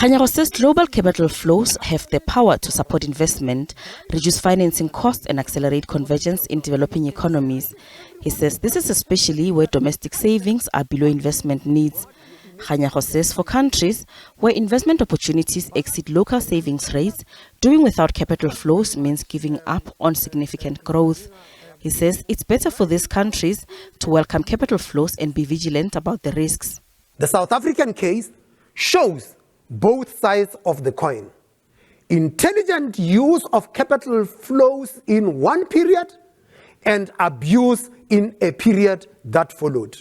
Kganyago says global capital flows have the power to support investment, reduce financing costs and accelerate convergence in developing economies. He says this is especially where domestic savings are below investment needs. Kganyago says for countries where investment opportunities exceed local savings rates, doing without capital flows means giving up on significant growth. He says it's better for these countries to welcome capital flows and be vigilant about the risks. The South African case shows both sides of the coin. Intelligent use of capital flows in one period and abuse in a period that followed.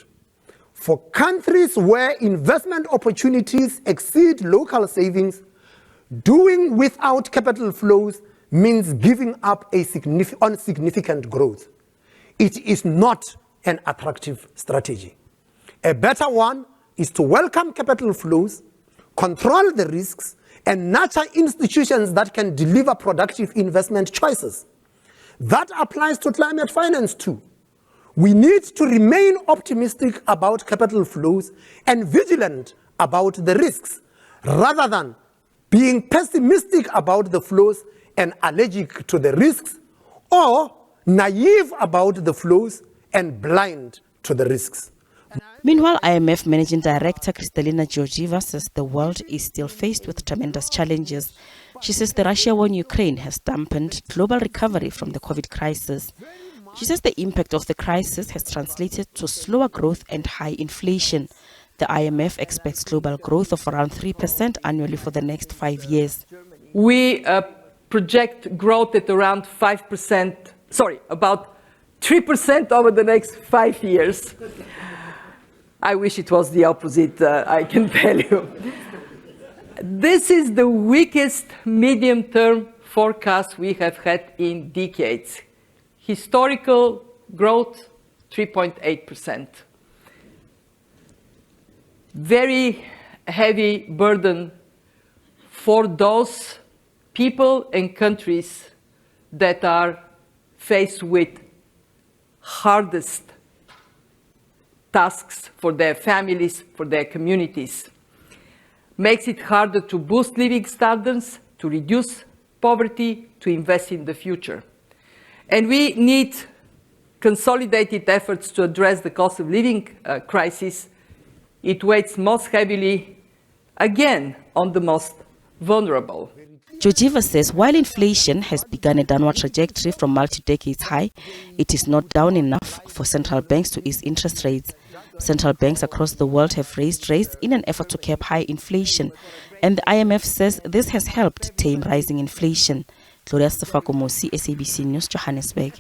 For countries where investment opportunities exceed local savings, doing without capital flows means giving up on significant growth. It is not an attractive strategy. A better one is to welcome capital flows, control the risks, and nurture institutions that can deliver productive investment choices. That applies to climate finance too. We need to remain optimistic about capital flows and vigilant about the risks, rather than being pessimistic about the flows and allergic to the risks, or naive about the flows and blind to the risks. Meanwhile, IMF Managing Director Kristalina Georgieva says the world is still faced with tremendous challenges. She says the Russia war in Ukraine has dampened global recovery from the COVID crisis. She says the impact of the crisis has translated to slower growth and high inflation. The IMF expects global growth of around 3% annually for the next 5 years. We project growth at around about 3% over the next 5 years. I wish it was the opposite, I can tell you. This is the weakest medium-term forecast we have had in decades. Historical growth, 3.8%. Very heavy burden for those people and countries that are faced with hardest tasks for their families, for their communities. Makes it harder to boost living standards, to reduce poverty, to invest in the future. And we need consolidated efforts to address the cost of living crisis. It weighs most heavily, again, on the most vulnerable. Georgieva says while inflation has begun a downward trajectory from multi-decades high, it is not down enough for central banks to ease interest rates. Central banks across the world have raised rates in an effort to curb high inflation, and the IMF says this has helped tame rising inflation. Gloria Stefakomosi, SABC News, Johannesburg.